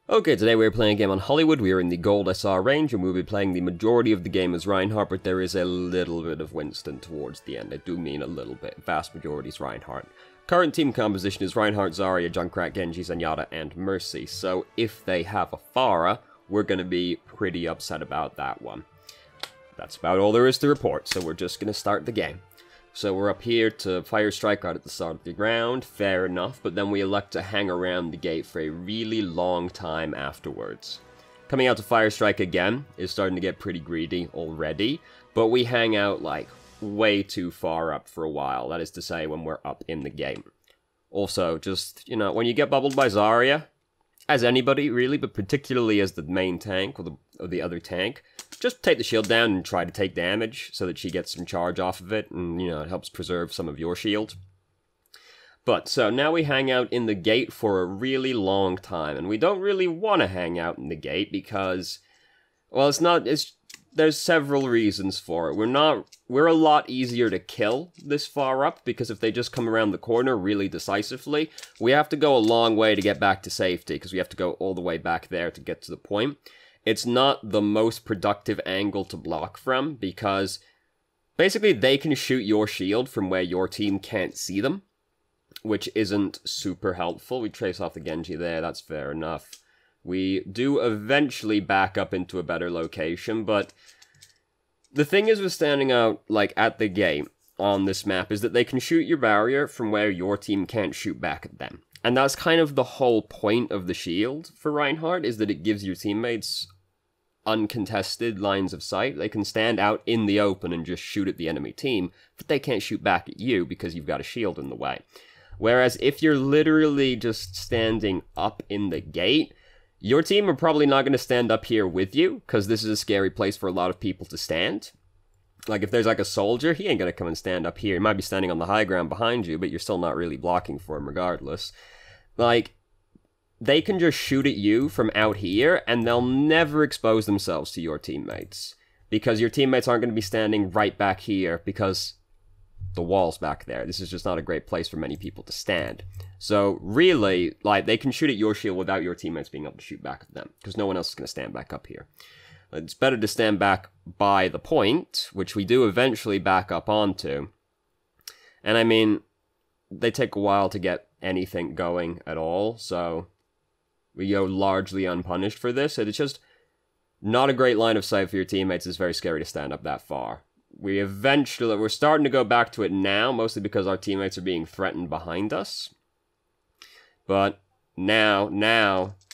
Okay, today we're playing a game on Hollywood. We are in the Gold SR range, and we'll be playing the majority of the game as Reinhardt, but there is a little bit of Winston towards the end. I do mean a little bit. Vast majority is Reinhardt. Current team composition is Reinhardt, Zarya, Junkrat, Genji, Zenyatta, and Mercy. So if they have a Pharah, we're going to be pretty upset about that one. That's about all there is to report, so we're just going to start the game. So we're up here to fire strike right at the start of the round, fair enough, but then we elect to hang around the gate for a really long time afterwards. Coming out to fire strike again is starting to get pretty greedy already, but we hang out like way too far up for a while, that is to say when we're up in the game. Also, just, you know, when you get bubbled by Zarya, as anybody really, but particularly as the main tank or the other tank, just take the shield down and try to take damage so that she gets some charge off of it, and, you know, it helps preserve some of your shield. But, so now we hang out in the gate for a really long time, and we don't really want to hang out in the gate because, well, there's several reasons for it. We're a lot easier to kill this far up, because if they just come around the corner really decisively, we have to go a long way to get back to safety, because we have to go all the way back there to get to the point. It's not the most productive angle to block from, because basically they can shoot your shield from where your team can't see them, which isn't super helpful. We trace off the Genji there, that's fair enough. We do eventually back up into a better location, but the thing is with standing out, like, at the gate on this map is that they can shoot your barrier from where your team can't shoot back at them. And that's kind of the whole point of the shield for Reinhardt, is that it gives your teammates uncontested lines of sight. They can stand out in the open and just shoot at the enemy team, but they can't shoot back at you because you've got a shield in the way. Whereas if you're literally just standing up in the gate, your team are probably not going to stand up here with you, because this is a scary place for a lot of people to stand. Like, if there's like a soldier, he ain't going to come and stand up here. He might be standing on the high ground behind you, but you're still not really blocking for him regardless. Like, they can just shoot at you from out here, and they'll never expose themselves to your teammates. Because your teammates aren't going to be standing right back here, because the wall's back there. This is just not a great place for many people to stand. So, really, like, they can shoot at your shield without your teammates being able to shoot back at them, because no one else is going to stand back up here. It's better to stand back by the point, which we do eventually back up onto. And I mean, they take a while to get anything going at all, so we go largely unpunished for this. And it's just not a great line of sight for your teammates. It's very scary to stand up that far. We're starting to go back to it now, mostly because our teammates are being threatened behind us. But now,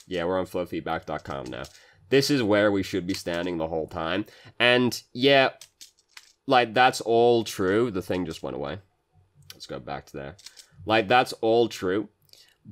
yeah, we're on flowfeedback.com now. This is where we should be standing the whole time. And yeah, like, that's all true. The thing just went away. Let's go back to there. Like, that's all true.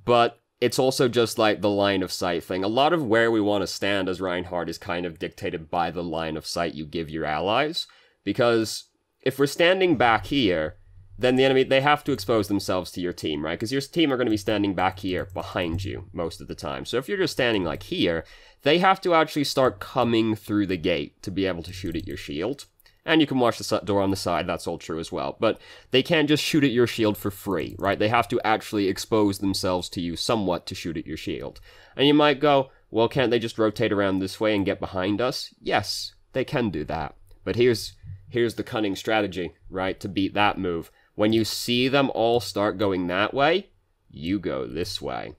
But it's also just like the line of sight thing. A lot of where we want to stand as Reinhardt is kind of dictated by the line of sight you give your allies. Because if we're standing back here, then the enemy, they have to expose themselves to your team, right? Because your team are going to be standing back here behind you most of the time. So if you're just standing like here, they have to actually start coming through the gate to be able to shoot at your shield. And you can watch the door on the side, that's all true as well. But they can't just shoot at your shield for free, right? They have to actually expose themselves to you somewhat to shoot at your shield. And you might go, well, can't they just rotate around this way and get behind us? Yes, they can do that. But here's the cunning strategy, right, to beat that move. When you see them all start going that way, you go this way.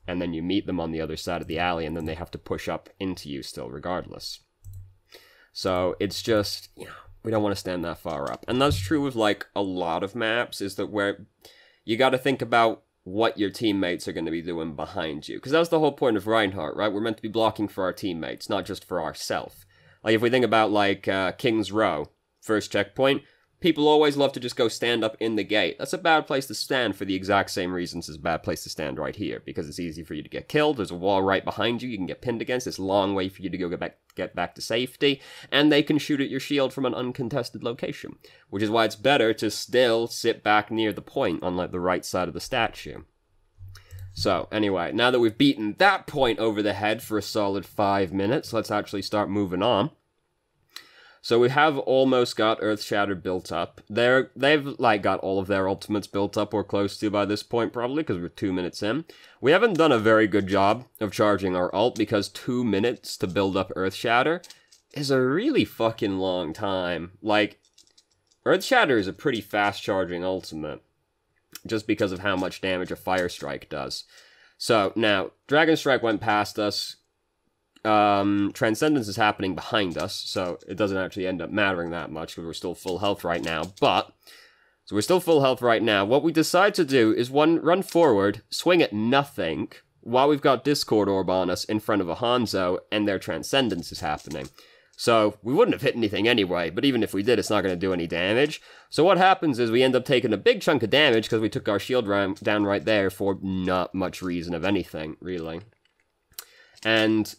And then you meet them on the other side of the alley, and then they have to push up into you still regardless. So it's just, you know, we don't want to stand that far up. And that's true with, like, a lot of maps, is that where you got to think about what your teammates are going to be doing behind you. Because that's the whole point of Reinhardt, right? We're meant to be blocking for our teammates, not just for ourselves. Like, if we think about, like, King's Row, first checkpoint, people always love to just go stand up in the gate. That's a bad place to stand for the exact same reasons as a bad place to stand right here, because it's easy for you to get killed, there's a wall right behind you, you can get pinned against, it's a long way for you to go get back to safety, and they can shoot at your shield from an uncontested location, which is why it's better to still sit back near the point on, like, the right side of the statue. So, anyway, now that we've beaten that point over the head for a solid 5 minutes, let's actually start moving on. So we have almost got Earth Shatter built up. They've, like, got all of their ultimates built up or close to by this point, probably, because we're 2 minutes in. We haven't done a very good job of charging our ult, because 2 minutes to build up Earth Shatter is a really fucking long time. Like, Earth Shatter is a pretty fast charging ultimate, just because of how much damage a Fire Strike does. So, now, Dragon Strike went past us. Transcendence is happening behind us, so it doesn't actually end up mattering that much, because we're still full health right now, but... So we're still full health right now. What we decide to do is run forward, swing at nothing, while we've got Discord Orb on us in front of a Hanzo, and their Transcendence is happening. So, we wouldn't have hit anything anyway, but even if we did, it's not going to do any damage. So what happens is we end up taking a big chunk of damage, because we took our shield down right there for not much reason of anything, really. And...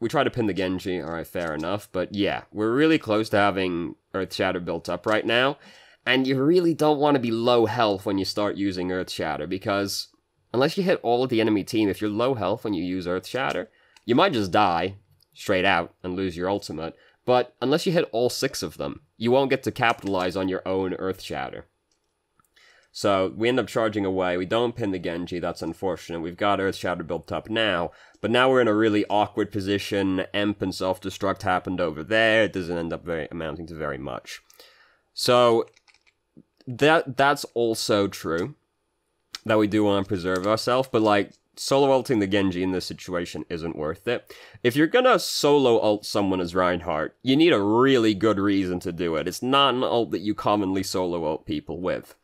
we try to pin the Genji, alright, fair enough, but yeah, we're really close to having Earth Shatter built up right now, and you really don't want to be low health when you start using Earth Shatter, because unless you hit all of the enemy team, if you're low health when you use Earth Shatter, you might just die, straight out, and lose your ultimate, but unless you hit all 6 of them, you won't get to capitalize on your own Earth Shatter. So, we end up charging away, we don't pin the Genji, that's unfortunate, we've got Earth Shatter built up now, but now we're in a really awkward position, Emp and Self-Destruct happened over there, it doesn't end up amounting to very much. So, that's also true, that we do want to preserve ourselves, but like, solo ulting the Genji in this situation isn't worth it. If you're gonna solo ult someone as Reinhardt, you need a really good reason to do it, it's not an ult that you commonly solo ult people with.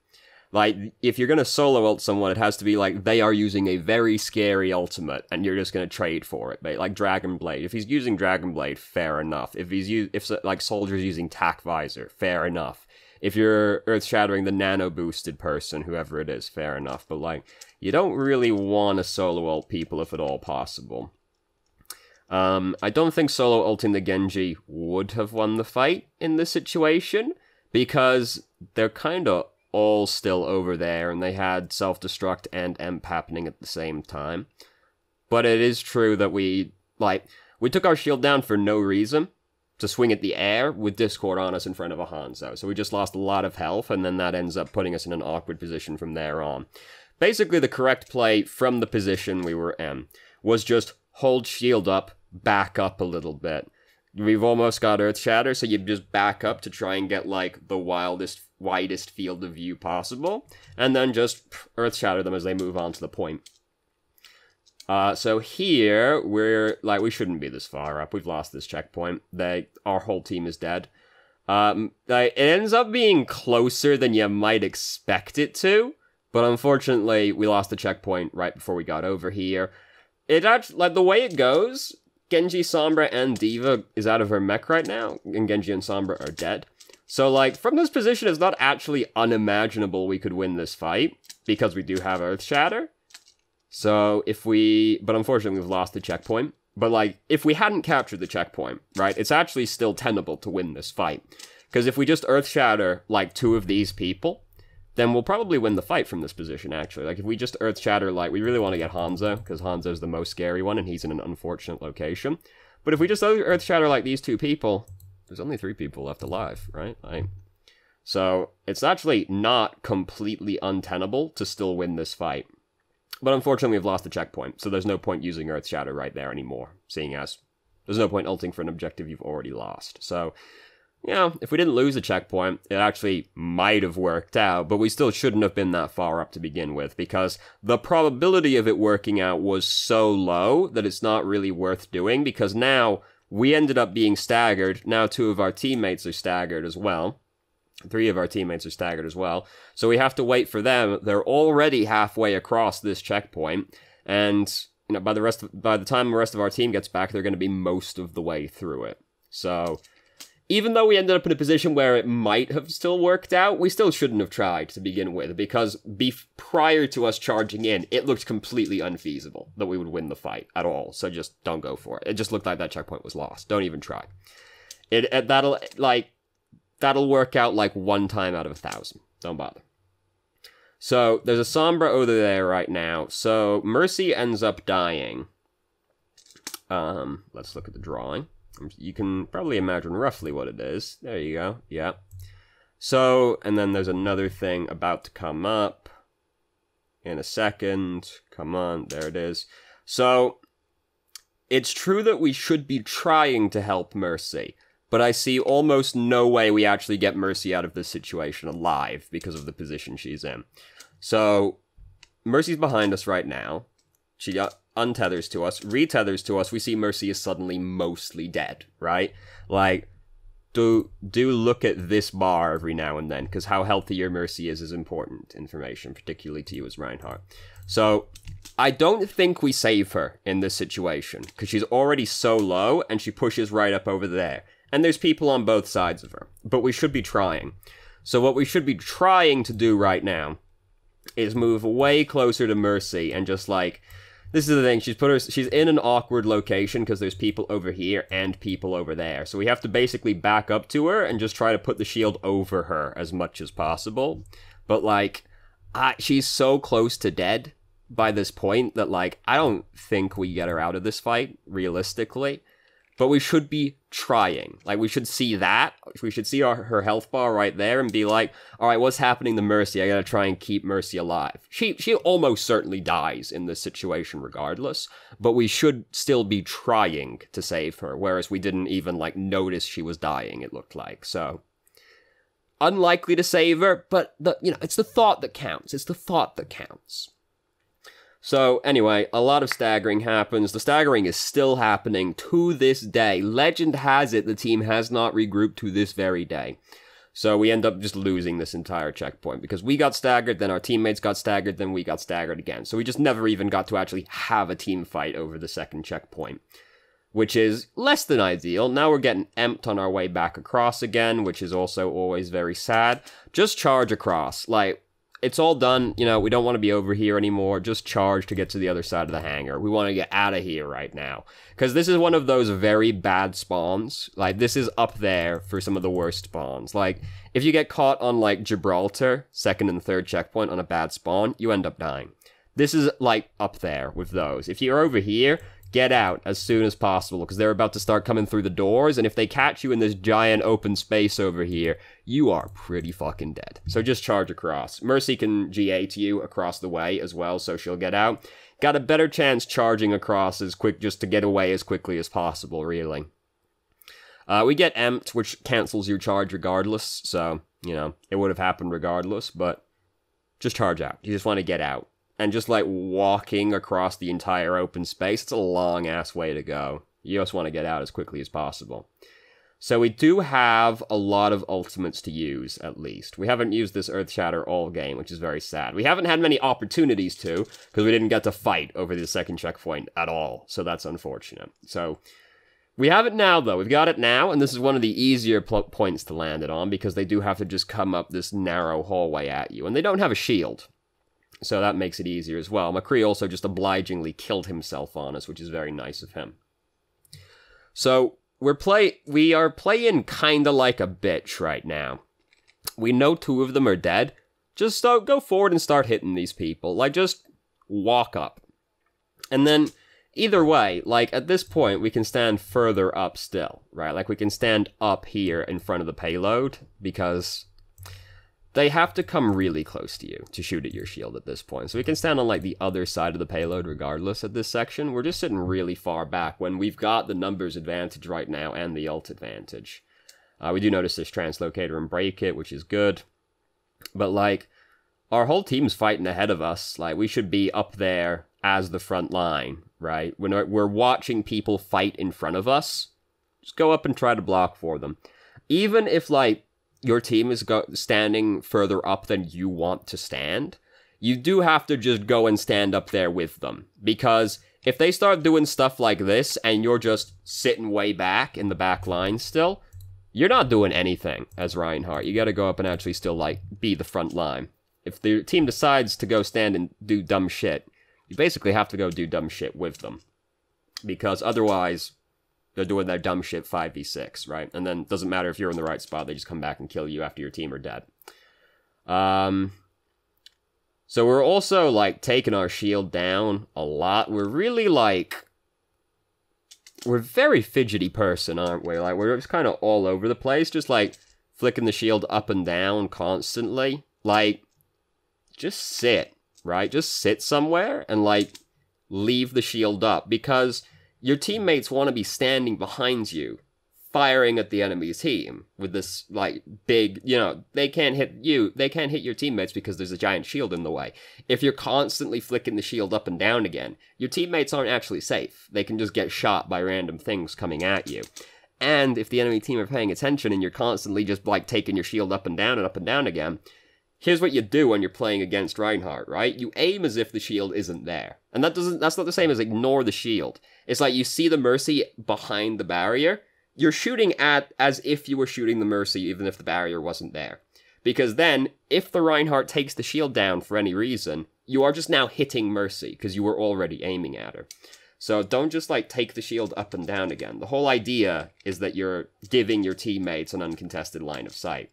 Like, if you're gonna solo ult someone, it has to be like, they are using a very scary ultimate, and you're just gonna trade for it, like Dragon Blade. If he's using Dragon Blade, fair enough. If like, Soldier's using Tac Visor, fair enough. If you're earth-shattering the nano-boosted person, whoever it is, fair enough. But, like, you don't really want to solo ult people if at all possible. I don't think solo ulting the Genji would have won the fight in this situation, because they're kind of all still over there, and they had self-destruct and Emp happening at the same time. But it is true that we took our shield down for no reason, to swing at the air with Discord on us in front of a Hanzo. So we just lost a lot of health, and then that ends up putting us in an awkward position from there on. Basically, the correct play from the position we were in was just hold shield up, back up a little bit. We've almost got Earth Shatter, so you just back up to try and get, like, the widest field of view possible, and then just Earth Shatter them as they move on to the point. So here, we shouldn't be this far up. We've lost this checkpoint. Our whole team is dead. It ends up being closer than you might expect it to, but unfortunately, we lost the checkpoint right before we got over here. It actually, the way it goes, Genji, Sombra, and D.Va is out of her mech right now, and Genji and Sombra are dead. So, from this position, it's not actually unimaginable we could win this fight, because we do have Earth Shatter. So, but unfortunately, we've lost the checkpoint. But, if we hadn't captured the checkpoint, right, it's actually still tenable to win this fight. Because if we just Earth Shatter, 2 of these people, then we'll probably win the fight from this position, actually. If we just Earth Shatter, we really want to get Hanzo, because Hanzo's the most scary one, and he's in an unfortunate location. But if we just Earth Shatter, these 2 people, there's only 3 people left alive, right? So, it's actually not completely untenable to still win this fight. But unfortunately, we've lost the checkpoint, so there's no point using Earth Shatter right there anymore, seeing as there's no point ulting for an objective you've already lost. So, if we didn't lose a checkpoint, it actually might have worked out, but we still shouldn't have been that far up to begin with, because the probability of it working out was so low that it's not really worth doing, because now we ended up being staggered. Now 2 of our teammates are staggered as well. 3 of our teammates are staggered as well. So we have to wait for them. They're already halfway across this checkpoint. And, by the time the rest of our team gets back, they're going to be most of the way through it. So, even though we ended up in a position where it might have still worked out, we still shouldn't have tried to begin with. Because prior to us charging in, it looked completely unfeasible that we would win the fight at all. So just don't go for it. It just looked like that checkpoint was lost. Don't even try. That'll work out 1 time out of 1,000. Don't bother. So, there's a Sombra over there right now. So, Mercy ends up dying. Let's look at the drawing. You can probably imagine roughly what it is. There you go. Yeah. So, and then there's another thing about to come up in a second. Come on, there it is. So, it's true that we should be trying to help Mercy, but I see almost no way we actually get Mercy out of this situation alive because of the position she's in. So, Mercy's behind us right now. She untethers to us, retethers to us. We see Mercy is suddenly mostly dead, right? Like, do look at this bar every now and then, because how healthy your Mercy is important information, particularly to you as Reinhardt. So, I don't think we save her in this situation, because she's already so low, and she pushes right up over there. And there's people on both sides of her, but we should be trying. So what we should be trying to do right now is move way closer to Mercy, and just like, this is the thing, she's in an awkward location, because there's people over here and people over there. So we have to basically back up to her, and just try to put the shield over her as much as possible. But like, she's so close to dead by this point that, like, I don't think we get her out of this fight, realistically. But we should be trying. Like, we should see that. We should see her health bar right there and be like, alright, what's happening to Mercy? I gotta try and keep Mercy alive. She almost certainly dies in this situation regardless, but we should still be trying to save her, whereas we didn't even, like, notice she was dying, it looked like. So, unlikely to save her, but, it's the thought that counts. It's the thought that counts. So, anyway, a lot of staggering happens. The staggering is still happening to this day. Legend has it the team has not regrouped to this very day. So we end up just losing this entire checkpoint, because we got staggered, then our teammates got staggered, then we got staggered again. So we just never even got to actually have a team fight over the second checkpoint, which is less than ideal. Now we're getting emped on our way back across again, which is also always very sad. Just charge across. Like, it's all done, we don't want to be over here anymore, just charge to get to the other side of the hangar. We want to get out of here right now. Because this is one of those very bad spawns. Like, this is up there for some of the worst spawns. Like, if you get caught on, like, Gibraltar, second and third checkpoint on a bad spawn, you end up dying. This is, like, up there with those. If you're over here, get out as soon as possible, because they're about to start coming through the doors, and if they catch you in this giant open space over here, you are pretty fucking dead. So just charge across. Mercy can GA to you across the way as well, so she'll get out. Got a better chance charging across as quick, just to get away as quickly as possible, really. We get emped, which cancels your charge regardless, so, it would have happened regardless, but just charge out. You just want to get out. And just, like, walking across the entire open space, it's a long-ass way to go. You just want to get out as quickly as possible. So we do have a lot of ultimates to use, at least. We haven't used this Earth Shatter all game, which is very sad. We haven't had many opportunities to, because we didn't get to fight over the second checkpoint at all. So that's unfortunate. So we have it now, though. We've got it now, and this is one of the easier points to land it on, because they do have to just come up this narrow hallway at you. And they don't have a shield. So that makes it easier as well. McCree also just obligingly killed himself on us, which is very nice of him. So, we are playing kinda like a bitch right now. We know 2 of them are dead. Just go forward and start hitting these people. Like, just walk up. And then, either way, like, at this point, we can stand further up still, right? Like, we can stand up here in front of the payload, because they have to come really close to you to shoot at your shield at this point. So we can stand on, like, the other side of the payload regardless at this section. We're just sitting really far back when we've got the numbers advantage right now and the ult advantage. We do notice this translocator and break it, which is good. But, like, our whole team's fighting ahead of us. Like, we should be up there as the front line, right? When we're watching people fight in front of us, just go up and try to block for them. Even if, like, your team is standing further up than you want to stand, you do have to just go and stand up there with them. Because if they start doing stuff like this, and you're just sitting way back in the back line still, you're not doing anything as Reinhardt. You gotta go up and actually still, like, be the front line. If the team decides to go stand and do dumb shit, you basically have to go do dumb shit with them. Because otherwise, they're doing their dumb shit 5v6, right? And then it doesn't matter if you're in the right spot, they just come back and kill you after your team are dead. So we're also, like, taking our shield down a lot. We're really, like, we're a very fidgety person, aren't we? Like, we're just kind of all over the place, just, like, flicking the shield up and down constantly. Like, just sit, right? Just sit somewhere and, like, leave the shield up, because your teammates want to be standing behind you, firing at the enemy team with this, like, big, you know, they can't hit your teammates because there's a giant shield in the way. If you're constantly flicking the shield up and down again, your teammates aren't actually safe. They can just get shot by random things coming at you. And if the enemy team are paying attention and you're constantly just, like, taking your shield up and down again, here's what you do when you're playing against Reinhardt, right? You aim as if the shield isn't there. And that's not the same as ignore the shield. It's like you see the Mercy behind the barrier, you're shooting at as if you were shooting the Mercy even if the barrier wasn't there. Because then, if the Reinhardt takes the shield down for any reason, you are just now hitting Mercy because you were already aiming at her. So don't just, like, take the shield up and down again. The whole idea is that you're giving your teammates an uncontested line of sight.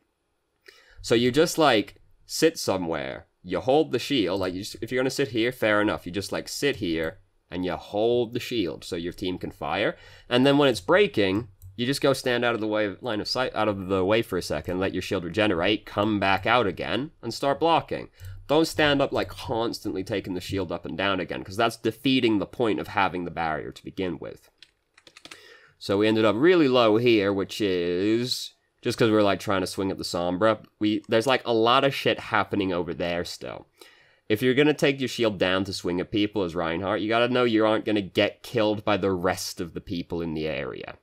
So you just, like, sit somewhere, you hold the shield, like, if you're going to sit here, fair enough, you just, like, sit here, and you hold the shield so your team can fire, and then when it's breaking, you just go stand out of the way, line of sight, out of the way for a second, let your shield regenerate, come back out again, and start blocking. Don't stand up, like, constantly taking the shield up and down again, because that's defeating the point of having the barrier to begin with. So we ended up really low here, which is just because we're, like, trying to swing at the Sombra. There's, like, a lot of shit happening over there still. If you're going to take your shield down to swing at people as Reinhardt, you gotta know you aren't going to get killed by the rest of the people in the area.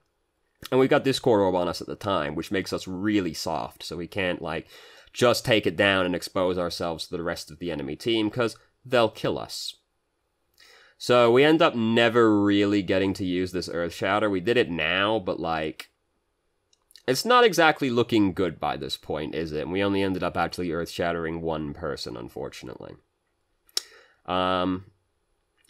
And we've got Discord Orb on us at the time, which makes us really soft, so we can't, like, just take it down and expose ourselves to the rest of the enemy team, because they'll kill us. So we end up never really getting to use this Earth Shatter. We did it now, but, like, it's not exactly looking good by this point, is it? And we only ended up actually Earth Shattering one person, unfortunately.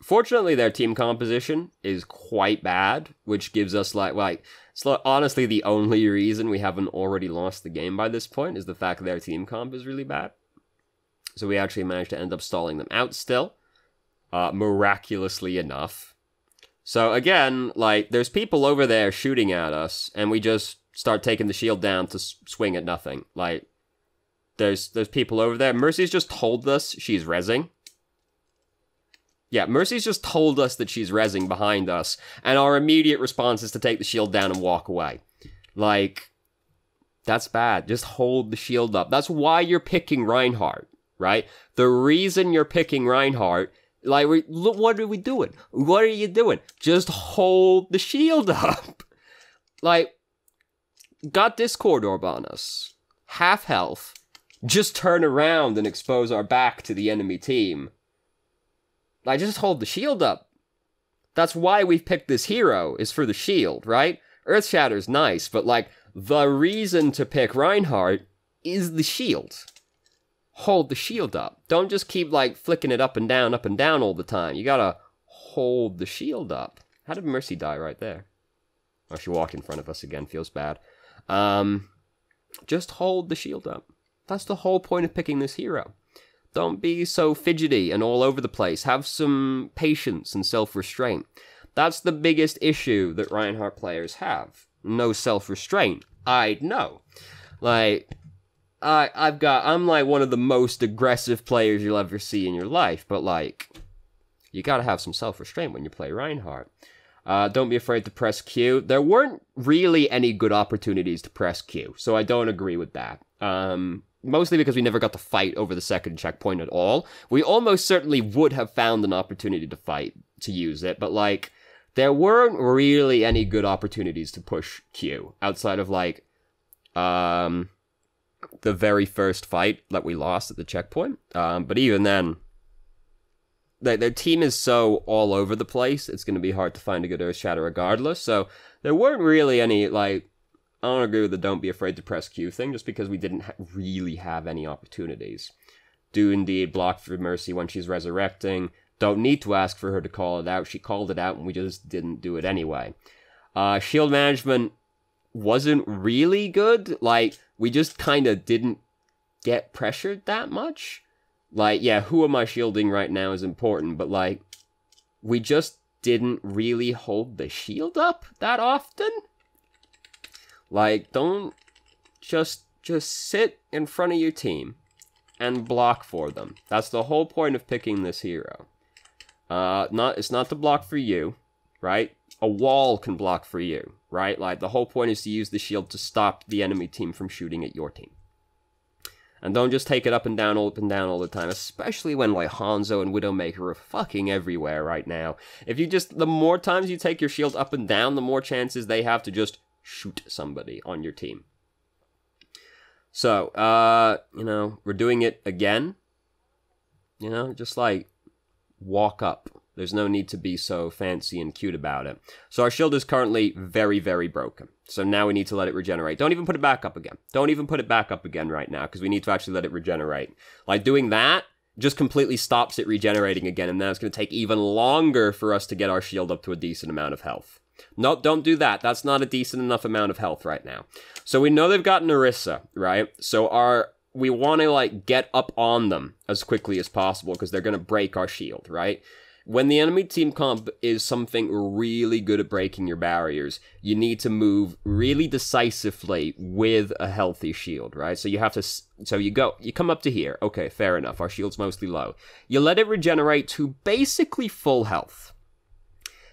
Fortunately, their team composition is quite bad, which gives us, like, it's honestly the only reason we haven't already lost the game by this point is the fact that their team comp is really bad. So we actually managed to end up stalling them out still, miraculously enough. So again, like, there's people over there shooting at us, and we just start taking the shield down to swing at nothing. Like, there's people over there. Mercy's just told us she's rezzing. Yeah, Mercy's just told us that she's rezzing behind us, and our immediate response is to take the shield down and walk away. Like, that's bad. Just hold the shield up. That's why you're picking Reinhardt, right? The reason you're picking Reinhardt, like, look, what are we doing? What are you doing? Just hold the shield up. Like, got Discord Orb on us. Half health. Just turn around and expose our back to the enemy team. Like, just hold the shield up. That's why we've picked this hero, is for the shield, right? Earthshatter's nice, but, like, the reason to pick Reinhardt is the shield. Hold the shield up. Don't just keep, like, flicking it up and down all the time. You gotta hold the shield up. How did Mercy die right there? Oh, she walked in front of us again. Feels bad. Just hold the shield up. That's the whole point of picking this hero. Don't be so fidgety and all over the place. Have some patience and self-restraint. That's the biggest issue that Reinhardt players have. No self-restraint. I know. Like, I'm like one of the most aggressive players you'll ever see in your life, but, like, you gotta have some self-restraint when you play Reinhardt. Don't be afraid to press Q. There weren't really any good opportunities to press Q, so I don't agree with that. Mostly because we never got to fight over the second checkpoint at all. We almost certainly would have found an opportunity to fight, to use it, but, like, there weren't really any good opportunities to push Q, outside of, like, the very first fight that we lost at the checkpoint. But even then, their team is so all over the place, it's going to be hard to find a good Earthshatter regardless, so there weren't really any, like, I don't agree with the don't be afraid to press Q thing, just because we didn't really have any opportunities. Do indeed block for Mercy when she's resurrecting. Don't need to ask for her to call it out. She called it out and we just didn't do it anyway. Shield management wasn't really good. Like, we just kind of didn't get pressured that much. Like, yeah, who am I shielding right now is important, but, like, we just didn't really hold the shield up that often. Like, don't just sit in front of your team and block for them. That's the whole point of picking this hero. It's not to block for you, right? A wall can block for you, right? Like, the whole point is to use the shield to stop the enemy team from shooting at your team. And don't just take it up and down all the time, especially when, like, Hanzo and Widowmaker are fucking everywhere right now. If you just, the more times you take your shield up and down, the more chances they have to just shoot somebody on your team. So, you know, we're doing it again. You know, just, like, walk up. There's no need to be so fancy and cute about it. So our shield is currently very, very broken. So now we need to let it regenerate. Don't even put it back up again. Don't even put it back up again right now, because we need to actually let it regenerate. Like, doing that just completely stops it regenerating again, and then it's going to take even longer for us to get our shield up to a decent amount of health. No, don't do that. That's not a decent enough amount of health right now. So we know they've got Narissa, right? So we want to, like, get up on them as quickly as possible, because they're going to break our shield, right? When the enemy team comp is something really good at breaking your barriers, you need to move really decisively with a healthy shield, right? So you have to, you come up to here. Okay, fair enough. Our shield's mostly low. You let it regenerate to basically full health.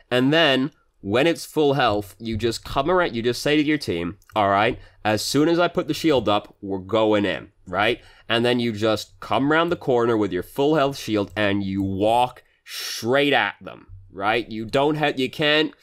And then, when it's full health, you just come around, you just say to your team, all right, as soon as I put the shield up, we're going in, right? And then you just come around the corner with your full health shield and you walk straight at them, right? You can't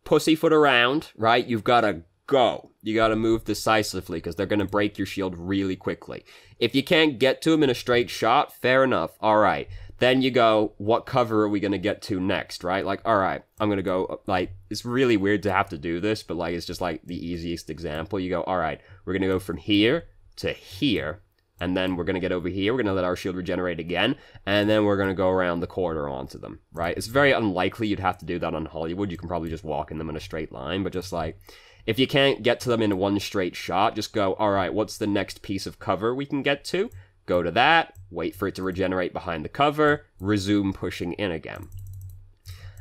pussyfoot around, right? You've got to go. You got to move decisively, because they're going to break your shield really quickly. If you can't get to them in a straight shot, fair enough. All right. Then you go, what cover are we going to get to next, right? Like, all right, I'm going to go, like, it's really weird to have to do this, but, like, it's just, like, the easiest example. You go, all right, we're going to go from here to here, and then we're going to get over here, we're going to let our shield regenerate again, and then we're going to go around the corner onto them, right? It's very unlikely you'd have to do that on Hollywood. You can probably just walk in them in a straight line, but just, like, if you can't get to them in one straight shot, just go, all right, what's the next piece of cover we can get to? Go to that, wait for it to regenerate behind the cover, resume pushing in again.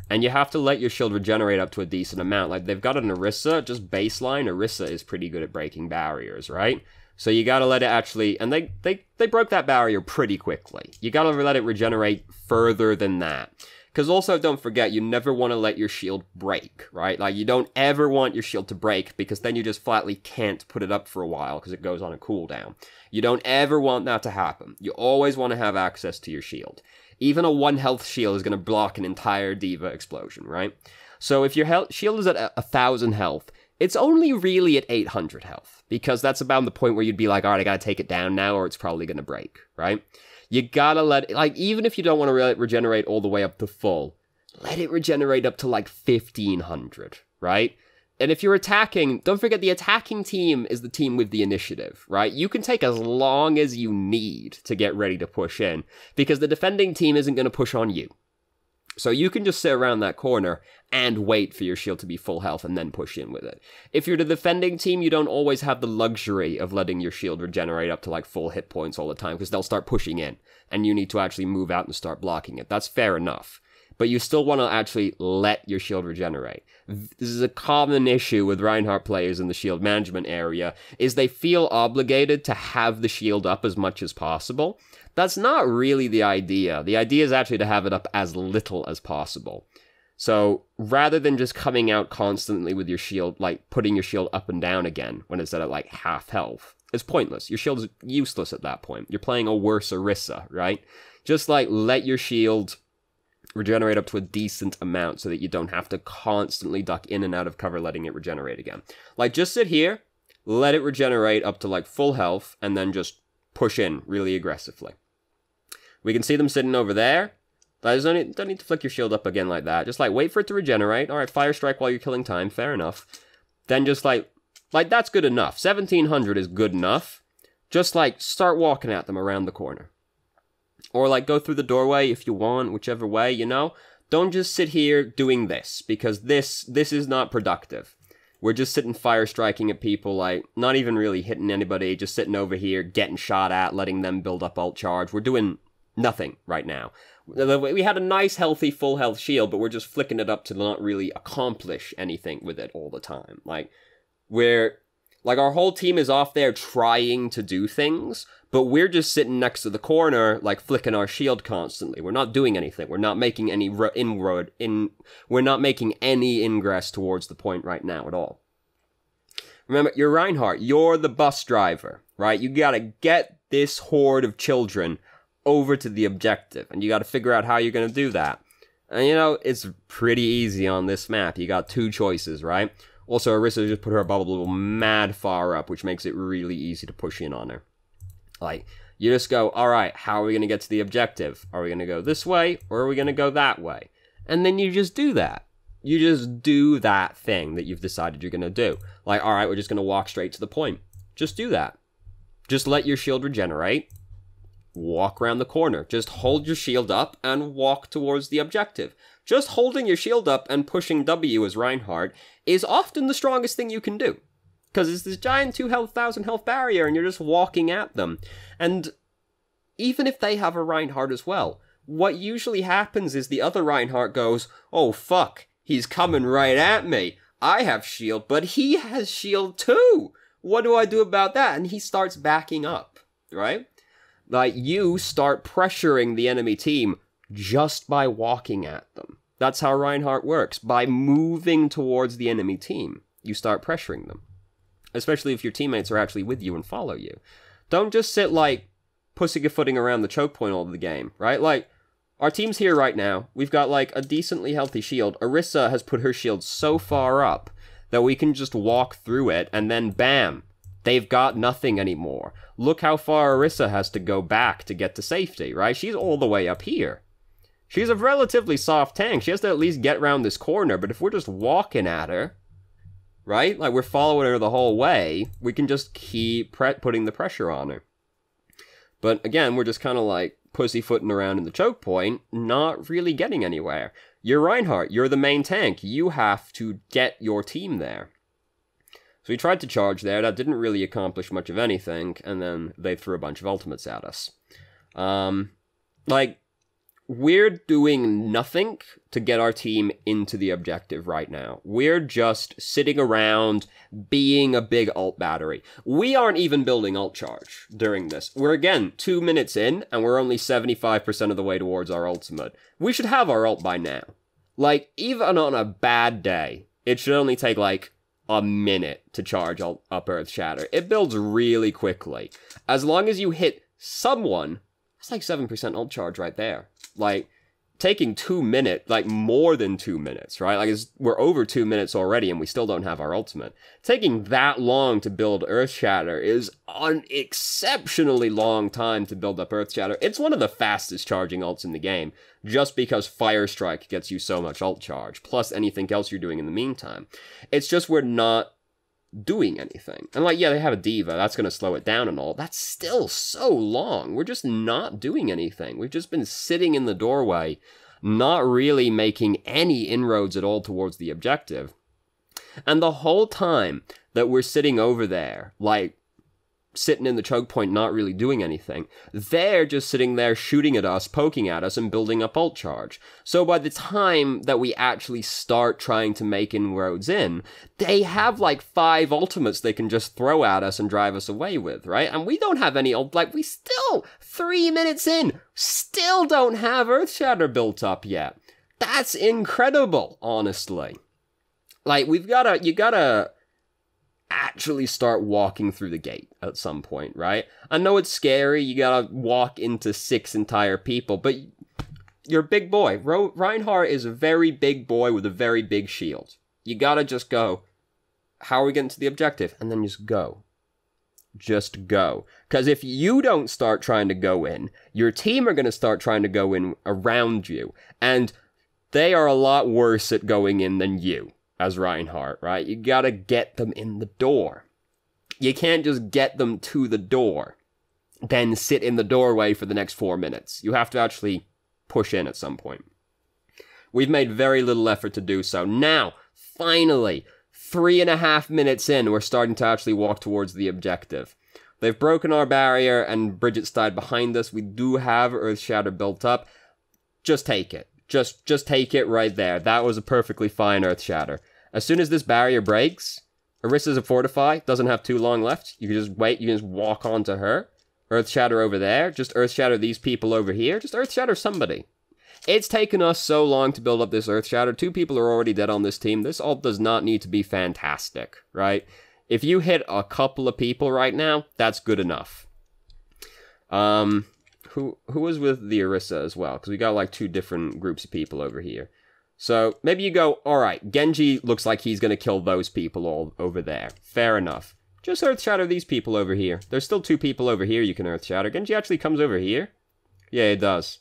And you have to let your shield regenerate up to a decent amount. Like, they've got a Narissa, just baseline, Narissa is pretty good at breaking barriers, right? So you gotta let it actually, and they broke that barrier pretty quickly. You gotta let it regenerate further than that. Because also, don't forget, you never want to let your shield break, right? Like, you don't ever want your shield to break, because then you just flatly can't put it up for a while, because it goes on a cooldown. You don't ever want that to happen. You always want to have access to your shield. Even a 1 health shield is going to block an entire D.Va explosion, right? So if your shield is at 1,000 health, it's only really at 800 health, because that's about the point where you'd be like, all right, I gotta take it down now, or it's probably going to break, right? You gotta let it, like, even if you don't want to let it regenerate all the way up to full, let it regenerate up to, like, 1,500, right? And if you're attacking, don't forget the attacking team is the team with the initiative, right? You can take as long as you need to get ready to push in, because the defending team isn't going to push on you. So you can just sit around that corner and wait for your shield to be full health and then push in with it. If you're the defending team, you don't always have the luxury of letting your shield regenerate up to, like, full hit points all the time, because they'll start pushing in, and you need to actually move out and start blocking it. That's fair enough. But you still want to actually let your shield regenerate. This is a common issue with Reinhardt players in the shield management area, is they feel obligated to have the shield up as much as possible. That's not really the idea. The idea is actually to have it up as little as possible. So rather than just coming out constantly with your shield, like putting your shield up and down again when it's at, like, half health, it's pointless. Your shield is useless at that point. You're playing a worse Orisa, right? Just, like, let your shield regenerate up to a decent amount so that you don't have to constantly duck in and out of cover letting it regenerate again. Like, just sit here, let it regenerate up to, like, full health, and then just push in really aggressively. We can see them sitting over there. Don't need to flick your shield up again like that. Just, like, wait for it to regenerate. All right, fire strike while you're killing time. Fair enough. Then just, like, that's good enough. 1,700 is good enough. Just, like, start walking at them around the corner. Or, like, go through the doorway if you want, whichever way, you know? Don't just sit here doing this, because this is not productive. We're just sitting fire striking at people, like, not even really hitting anybody, just sitting over here, getting shot at, letting them build up ult charge. We're doing Nothing right now. We had a nice, healthy, full health shield, but we're just flicking it up to not really accomplish anything with it all the time. Our whole team is off there trying to do things, but we're just sitting next to the corner, flicking our shield constantly. We're not doing anything. We're not making any we're not making any ingress towards the point right now at all. Remember, you're Reinhardt. You're the bus driver, right? You gotta get this horde of children over to the objective, and you gotta figure out how you're gonna do that. And, it's pretty easy on this map. You got two choices, right? Also, Orisa just put her bubble mad far up, which makes it really easy to push in on her. You just go, alright, how are we going to get to the objective? Are we going to go this way, or are we going to go that way? And then you just do that. You just do that thing that you've decided you're going to do. Alright, we're just going to walk straight to the point. Just do that. Just let your shield regenerate. Walk around the corner. Just hold your shield up and walk towards the objective. Just holding your shield up and pushing W as Reinhardt is often the strongest thing you can do. Because it's this giant 2,000 health barrier and you're just walking at them. And even if they have a Reinhardt as well, what usually happens is the other Reinhardt goes, oh fuck, he's coming right at me. I have shield, but he has shield too. What do I do about that? And he starts backing up, right? You start pressuring the enemy team just by walking at them. That's how Reinhardt works. By moving towards the enemy team, you start pressuring them. Especially if your teammates are actually with you and follow you. Don't just sit pussyfooting around the choke point all of the game, right? Our team's here right now. We've got a decently healthy shield. Orisa has put her shield so far up that we can just walk through it and then bam, they've got nothing anymore. Look how far Orisa has to go back to get to safety, right? She's all the way up here. She's a relatively soft tank. She has to at least get around this corner, but if we're just walking at her, right? We're following her the whole way, we can just keep putting the pressure on her. But again, we're just kind of pussyfooting around in the choke point, not really getting anywhere. You're Reinhardt, you're the main tank. You have to get your team there. So we tried to charge there, that didn't really accomplish much of anything, and then they threw a bunch of ultimates at us. We're doing nothing to get our team into the objective right now. We're just sitting around being a big ult battery. We aren't even building ult charge during this. We're, again, 2 minutes in, and we're only 75% of the way towards our ultimate. We should have our ult by now. Even on a bad day, it should only take, a minute to charge up Earth Shatter. It builds really quickly. As long as you hit someone, that's 7% ult charge right there. Taking 2 minutes, more than 2 minutes, right? We're over 2 minutes already and we still don't have our ultimate. Taking that long to build Earth Shatter is an exceptionally long time to build up Earth Shatter. It's one of the fastest charging ults in the game, just because Fire Strike gets you so much ult charge, plus anything else you're doing in the meantime. It's just we're not doing anything. And yeah, they have a diva, that's going to slow it down and all. That's still so long. We're just not doing anything. We've just been sitting in the doorway, not really making any inroads at all towards the objective. And the whole time that we're sitting over there, sitting in the choke point, not really doing anything, they're just sitting there shooting at us, poking at us, and building up ult charge. So by the time that we actually start trying to make inroads in, they have 5 ultimates they can just throw at us and drive us away with, right? And we don't have any ult, we still, 3 minutes in, still don't have Earth Shatter built up yet. That's incredible, honestly. You gotta actually start walking through the gate at some point, right? I know it's scary, you gotta walk into 6 entire people, but you're a big boy. Reinhardt is a very big boy with a very big shield. You gotta just go, how are we getting to the objective? And then just go. Just go. Because if you don't start trying to go in, your team are gonna start trying to go in around you, and they are a lot worse at going in than you. As Reinhardt, right? You gotta get them in the door. You can't just get them to the door, then sit in the doorway for the next 4 minutes. You have to actually push in at some point. We've made very little effort to do so. Now, finally, 3.5 minutes in, we're starting to actually walk towards the objective. They've broken our barrier, and Bridget's died behind us. We do have Earth Shatter built up. Just take it. Just take it right there. That was a perfectly fine Earth Shatter. As soon as this barrier breaks, Orissa's a Fortify, doesn't have too long left. You can just wait, you can just walk onto her. Earth Shatter over there, just Earth Shatter these people over here, just Earth Shatter somebody. It's taken us so long to build up this Earth Shatter. 2 people are already dead on this team. This ult does not need to be fantastic, right? If you hit a couple of people right now, that's good enough. Who was with the Orisa as well? Because we got like 2 different groups of people over here. So maybe you go, alright, Genji looks like he's going to kill those people all over there. Fair enough. Just Earth Shatter these people over here. There's still 2 people over here you can Earth Shatter. Genji actually comes over here. Yeah, it does.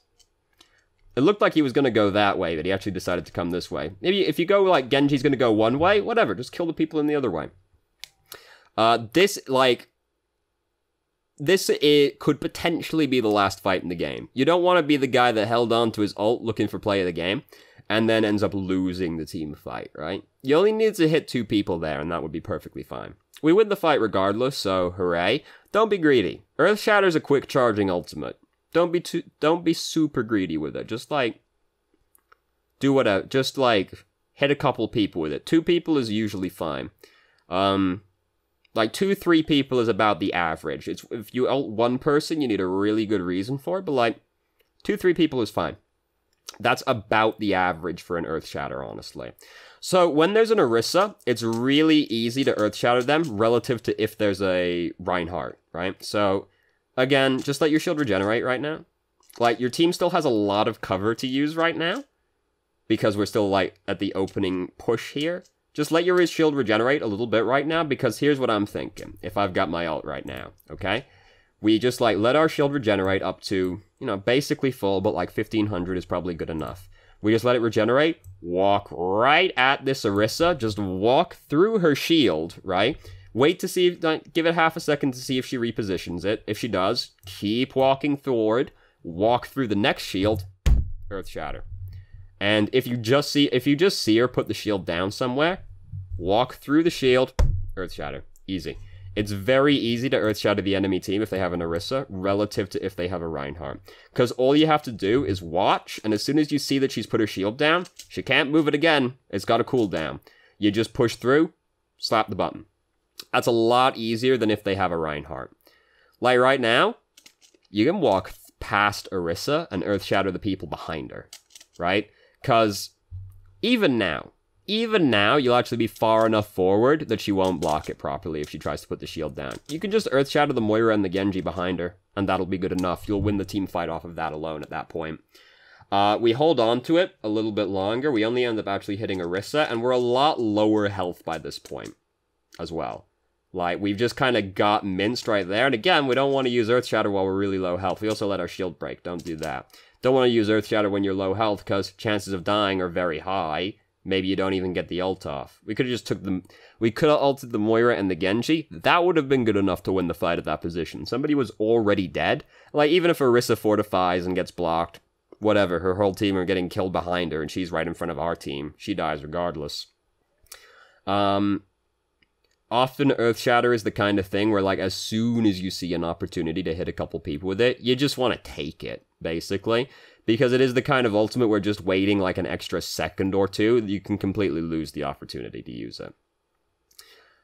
It looked like he was going to go that way, but he actually decided to come this way. Maybe if you go like Genji's going to go one way, whatever, just kill the people in the other way. It could potentially be the last fight in the game. You don't want to be the guy that held on to his ult looking for play of the game, and then ends up losing the team fight, right? You only need to hit 2 people there, and that would be perfectly fine. We win the fight regardless, so hooray. Don't be greedy. Earth Shatter's a quick charging ultimate. Don't be super greedy with it. Just like do whatever. Just like hit a couple people with it. 2 people is usually fine. Like 2-3 people is about the average. It's if you ult 1 person, you need a really good reason for it, but like 2-3 people is fine. That's about the average for an Earth Shatter, honestly. So when there's an Orisa, it's really easy to Earth Shatter them relative to if there's a Reinhardt, right? So again, just let your shield regenerate right now. Like, your team still has a lot of cover to use right now, because we're still, like, at the opening push here. Just let your shield regenerate a little bit right now, because here's what I'm thinking, if I've got my ult right now, okay? We just, like, let our shield regenerate up to, you know, basically full, but, like, 1500 is probably good enough. We just let it regenerate, walk right at this Orisa, just walk through her shield, right? Wait to see, give it half a second to see if she repositions it. If she does, keep walking forward, walk through the next shield, Earth Shatter. And if you just see her put the shield down somewhere, walk through the shield, Earth Shatter. Easy. It's very easy to Earth Shatter the enemy team if they have an Orisa, relative to if they have a Reinhardt. Because all you have to do is watch, and as soon as you see that she's put her shield down, she can't move it again. It's got a cooldown. You just push through, slap the button. That's a lot easier than if they have a Reinhardt. Like right now, you can walk past Orisa and Earth Shatter the people behind her, right? Because even now, you'll actually be far enough forward that she won't block it properly if she tries to put the shield down. You can just Earth Shatter the Moira and the Genji behind her, and that'll be good enough. You'll win the team fight off of that alone at that point. We hold on to it a little bit longer. We only end up actually hitting Orisa, and we're a lot lower health by this point as well. Like, we've just kind of got minced right there. And again, we don't want to use Earth Shatter while we're really low health. We also let our shield break. Don't do that. Don't want to use Earth Shatter when you're low health, because chances of dying are very high. Maybe you don't even get the ult off. We could have just took them. We could have ulted the Moira and the Genji. That would have been good enough to win the fight at that position. Somebody was already dead. Like, even if Orisa fortifies and gets blocked, whatever, her whole team are getting killed behind her, and she's right in front of our team. She dies regardless. Often Earth Shatter is the kind of thing where, like, as soon as you see an opportunity to hit a couple people with it, you just want to take it, basically. Because it is the kind of ultimate where just waiting, like, an extra second or two, you can completely lose the opportunity to use it.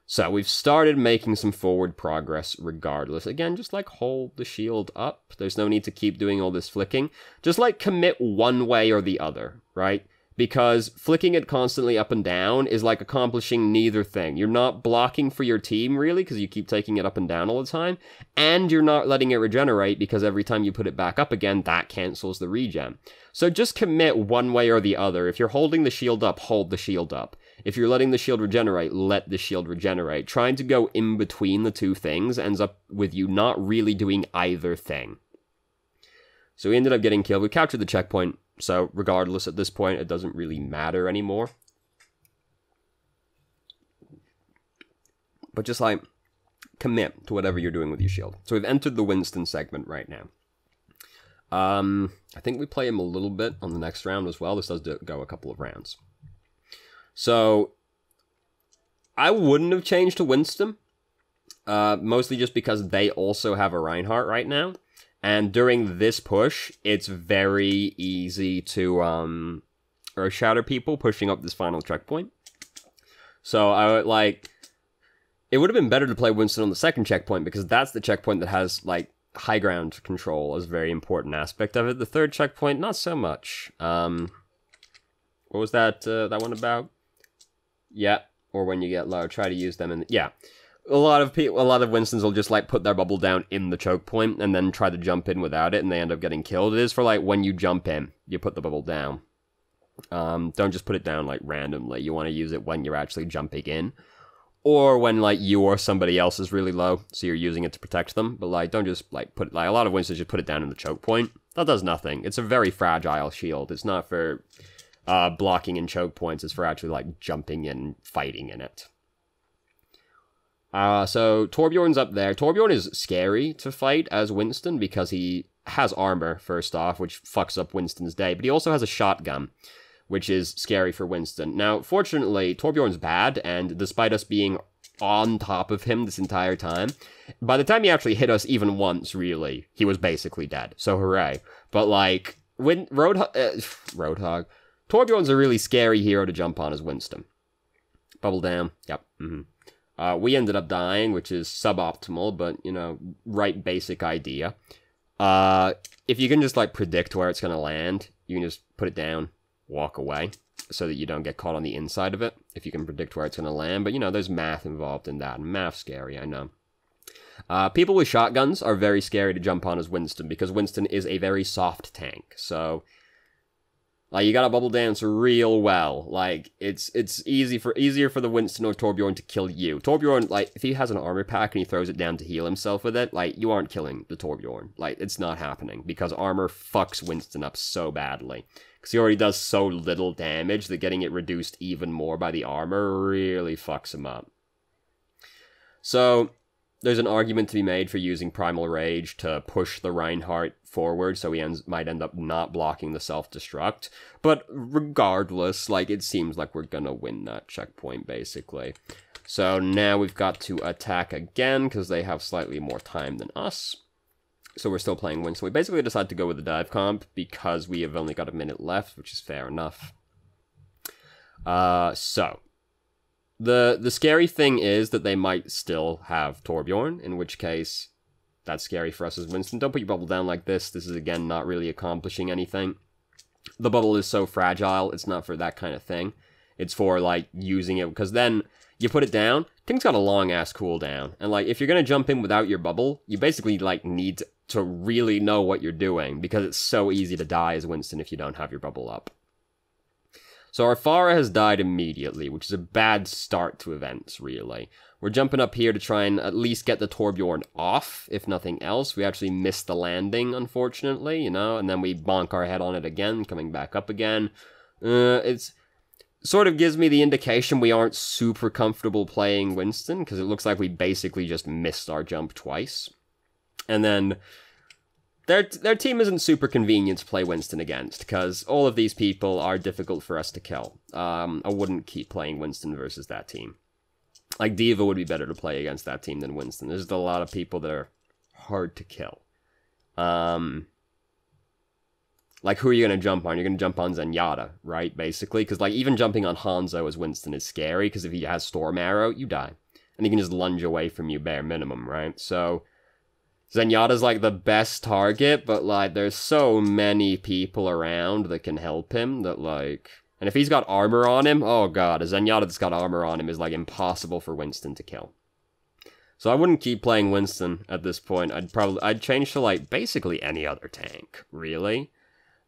So, we've started making some forward progress regardless. Again, just, like, hold the shield up. There's no need to keep doing all this flicking. Just, like, commit one way or the other, right? Because flicking it constantly up and down is like accomplishing neither thing. You're not blocking for your team, really, because you keep taking it up and down all the time. And you're not letting it regenerate, because every time you put it back up again, that cancels the regen. So just commit one way or the other. If you're holding the shield up, hold the shield up. If you're letting the shield regenerate, let the shield regenerate. Trying to go in between the two things ends up with you not really doing either thing. So we ended up getting killed. We captured the checkpoint. So, regardless, at this point, it doesn't really matter anymore. But just, like, commit to whatever you're doing with your shield. So we've entered the Winston segment right now. I think we play him a little bit on the next round as well. This does go a couple of rounds. So, I wouldn't have changed to Winston. Mostly just because they also have a Reinhardt right now. And during this push, it's very easy to shatter people pushing up this final checkpoint. So I would like... It would have been better to play Winston on the second checkpoint, because that's the checkpoint that has, like, high ground control as a very important aspect of it. The third checkpoint, not so much. What was that one about? Yeah, or when you get low, try to use them in... Yeah. A lot of Winstons will just, like, put their bubble down in the choke point and then try to jump in without it, and they end up getting killed. It is for, like, when you jump in, you put the bubble down. Don't just put it down, like, randomly. You want to use it when you're actually jumping in. Or when, like, you or somebody else is really low, so you're using it to protect them. But, like, don't just, like, put it... Like, a lot of Winstons just put it down in the choke point. That does nothing. It's a very fragile shield. It's not for blocking in choke points. It's for actually, like, jumping in, fighting in it. So Torbjorn's up there. Torbjorn is scary to fight as Winston because he has armor, first off, which fucks up Winston's day. But he also has a shotgun, which is scary for Winston. Now, fortunately, Torbjorn's bad, and despite us being on top of him this entire time, by the time he actually hit us even once, really, he was basically dead. So hooray. But, like, Roadhog... Torbjorn's a really scary hero to jump on as Winston. Bubble down. Yep. We ended up dying, which is suboptimal, but, you know, right basic idea. If you can just, like, predict where it's going to land, you can just put it down, walk away, so that you don't get caught on the inside of it, if you can predict where it's going to land. But, you know, there's math involved in that, and math's scary, I know. People with shotguns are very scary to jump on as Winston, because Winston is a very soft tank, so... Like, you gotta bubble dance real well. Like, it's easier for the Winston or Torbjorn to kill you. Torbjorn, like, if he has an armor pack and he throws it down to heal himself with it, like, you aren't killing the Torbjorn. Like, it's not happening, because armor fucks Winston up so badly. Because he already does so little damage that getting it reduced even more by the armor really fucks him up. So... There's an argument to be made for using Primal Rage to push the Reinhardt forward, so he might end up not blocking the self-destruct. But regardless, like, it seems like we're gonna win that checkpoint, basically. So now we've got to attack again, because they have slightly more time than us. So we're still playing Winston. We basically decided to go with the dive comp, because we have only got a minute left, which is fair enough. So... The scary thing is that they might still have Torbjorn, in which case, that's scary for us as Winston. Don't put your bubble down like this. This is, again, not really accomplishing anything. The bubble is so fragile, it's not for that kind of thing. It's for, like, using it, because then you put it down, thing's got a long-ass cooldown. And, like, if you're gonna jump in without your bubble, you basically, like, need to really know what you're doing, because it's so easy to die as Winston if you don't have your bubble up. So our Pharah has died immediately, which is a bad start to events, really. We're jumping up here to try and at least get the Torbjorn off, if nothing else. We actually missed the landing, unfortunately, you know, and then we bonk our head on it again, coming back up again. It's sort of gives me the indication we aren't super comfortable playing Winston, because it looks like we basically just missed our jump twice. And then... Their team isn't super convenient to play Winston against, because all of these people are difficult for us to kill. I wouldn't keep playing Winston versus that team. Like, D.Va would be better to play against that team than Winston. There's a lot of people that are hard to kill. Like, who are you going to jump on? You're going to jump on Zenyatta, right, basically? Because, like, even jumping on Hanzo as Winston is scary, because if he has Storm Arrow, you die. And he can just lunge away from you bare minimum, right? So... Zenyatta's, like, the best target, but, like, there's so many people around that can help him that, like... And if he's got armor on him, oh god, a Zenyatta that's got armor on him is, like, impossible for Winston to kill. So I wouldn't keep playing Winston at this point. I'd change to, like, basically any other tank, really.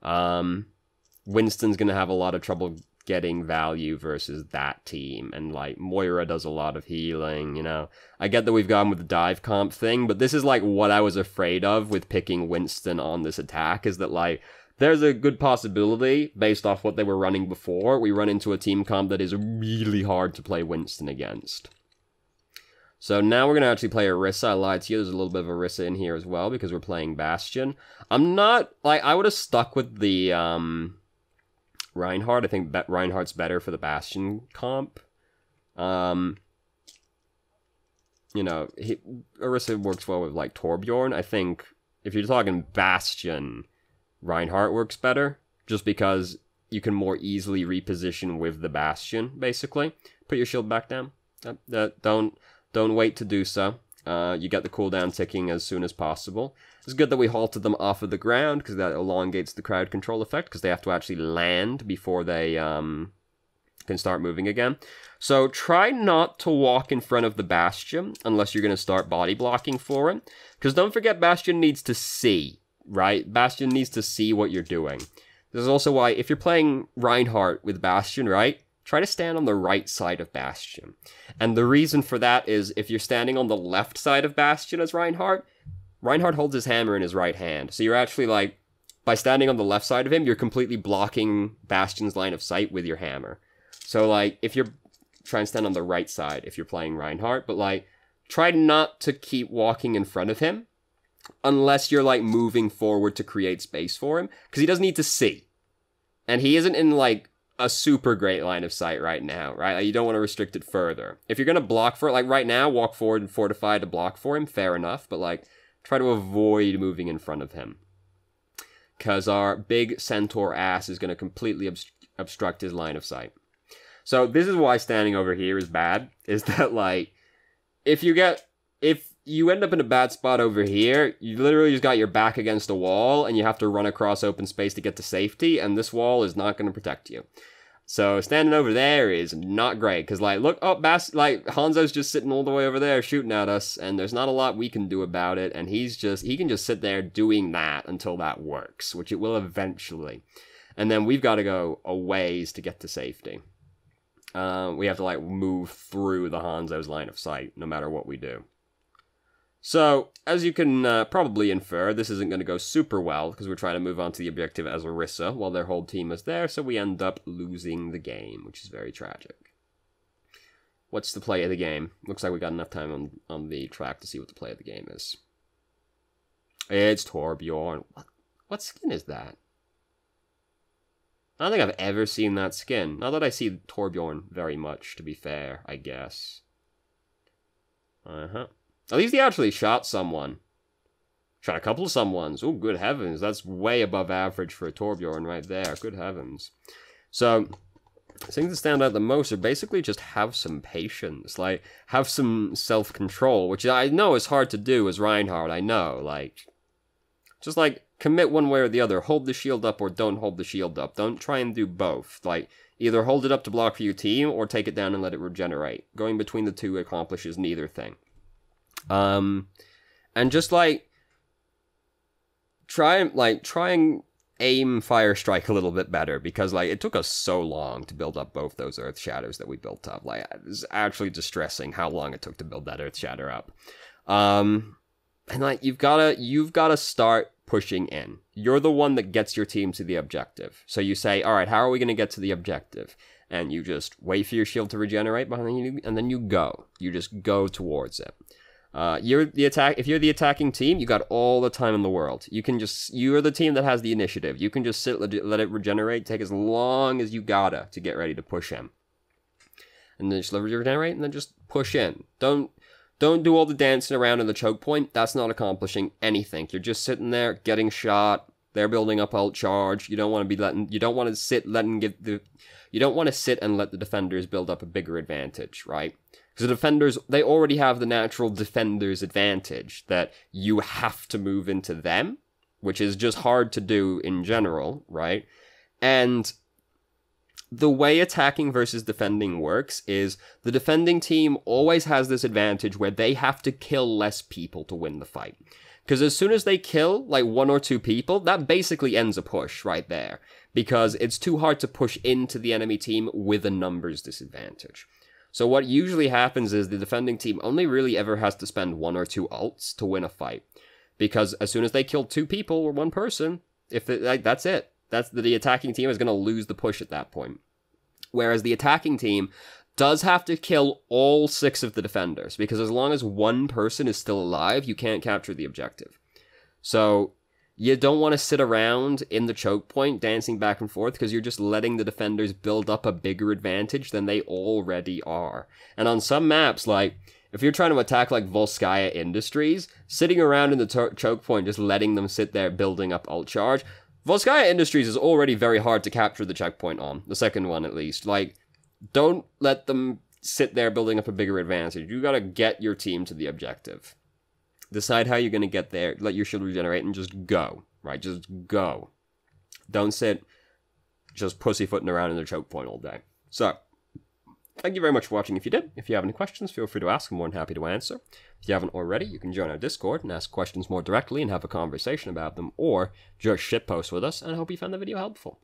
Winston's gonna have a lot of trouble getting value versus that team, and like Moira does a lot of healing, you know. I get that we've gone with the dive comp thing, but this is like what I was afraid of with picking Winston on this attack, is that like there's a good possibility, based off what they were running before, we run into a team comp that is really hard to play Winston against. So now we're going to actually play Orisa. I lied to you, there's a little bit of Orisa in here as well, because we're playing Bastion. I'm not, like, I would have stuck with the, Reinhardt. I think Reinhardt's better for the Bastion comp. you know, Orisa works well with, like, Torbjorn. I think if you're talking Bastion, Reinhardt works better, just because you can more easily reposition with the Bastion, basically. Put your shield back down. Don't wait to do so. You get the cooldown ticking as soon as possible. It's good that we halted them off of the ground, because that elongates the crowd control effect, because they have to actually land before they can start moving again. So try not to walk in front of the Bastion unless you're going to start body blocking for it. Because don't forget, Bastion needs to see, right? Bastion needs to see what you're doing. This is also why, if you're playing Reinhardt with Bastion, right? Try to stand on the right side of Bastion. And the reason for that is, if you're standing on the left side of Bastion as Reinhardt holds his hammer in his right hand. So you're actually, like, by standing on the left side of him, you're completely blocking Bastion's line of sight with your hammer. So, like, if you're trying to stand on the right side if you're playing Reinhardt, but, like, try not to keep walking in front of him unless you're, like, moving forward to create space for him, because he does need to see. And he isn't in, like, a super great line of sight right now, right? Like, you don't want to restrict it further. If you're going to block for it, like, right now, walk forward and fortify to block for him, fair enough, but, like, try to avoid moving in front of him. Because our big centaur ass is going to completely obstruct his line of sight. So this is why standing over here is bad, is that, like, if you end up in a bad spot over here, you literally just got your back against a wall, and you have to run across open space to get to safety, and this wall is not going to protect you. So standing over there is not great, because, like, look, oh, Hanzo's just sitting all the way over there shooting at us, and there's not a lot we can do about it, and he can just sit there doing that until that works, which it will eventually. And then we've got to go a ways to get to safety. We have to, like, move through the Hanzo's line of sight, no matter what we do. So, as you can probably infer, this isn't going to go super well, because we're trying to move on to the objective as Orisa, while their whole team is there, so we end up losing the game, which is very tragic. What's the play of the game? Looks like we got enough time on the track to see what the play of the game is. It's Torbjorn. What skin is that? I don't think I've ever seen that skin. Not that I see Torbjorn very much, to be fair, I guess. At least he actually shot someone. Shot a couple of someones. Oh, good heavens. That's way above average for a Torbjorn right there. Good heavens. So, the things that stand out the most are basically just have some patience. Like, have some self-control, which I know is hard to do as Reinhardt, I know. Like, just, like, commit one way or the other. Hold the shield up or don't hold the shield up. Don't try and do both. Like, either hold it up to block for your team or take it down and let it regenerate. Going between the two accomplishes neither thing. And just, like, try and aim Fire Strike a little bit better, because, like, it took us so long to build up both those Earth Shatters that we built up. Like, it was actually distressing how long it took to build that Earth Shatter up. And, like, you've gotta start pushing in. You're the one that gets your team to the objective. So you say, all right, how are we going to get to the objective? And you just wait for your shield to regenerate behind you, and then you go. You just go towards it. If you're the attacking team, you got all the time in the world. You're the team that has the initiative. You can just sit, let it regenerate, take as long as you gotta to get ready to push in. And then just let it regenerate, and then just push in. Don't do all the dancing around in the choke point. That's not accomplishing anything. You're just sitting there, getting shot. They're building up ult charge. You don't want to sit and let the defenders build up a bigger advantage, right? Because the defenders, they already have the natural defender's advantage that you have to move into them, which is just hard to do in general, right? And the way attacking versus defending works is the defending team always has this advantage where they have to kill less people to win the fight. Because as soon as they kill, like, 1 or 2 people, that basically ends a push right there. Because it's too hard to push into the enemy team with a numbers disadvantage. So what usually happens is the defending team only really ever has to spend 1 or 2 ults to win a fight. Because as soon as they kill 2 people or 1 person, that's it. The attacking team is going to lose the push at that point. Whereas the attacking team does have to kill all 6 of the defenders, because as long as 1 person is still alive, you can't capture the objective. So you don't want to sit around in the choke point dancing back and forth, because you're just letting the defenders build up a bigger advantage than they already are. And on some maps, like, if you're trying to attack like Volskaya Industries, sitting around in the choke point, just letting them sit there building up ult charge, Volskaya Industries is already very hard to capture the checkpoint on, the second one at least. Like, don't let them sit there building up a bigger advantage. You gotta get your team to the objective. Decide how you're gonna get there, let your shield regenerate, and just go, right? Just go. Don't sit just pussyfooting around in the choke point all day. So, thank you very much for watching if you did. If you have any questions, feel free to ask. I'm more than happy to answer. If you haven't already, you can join our Discord and ask questions more directly and have a conversation about them, or just shitpost with us, and I hope you found the video helpful.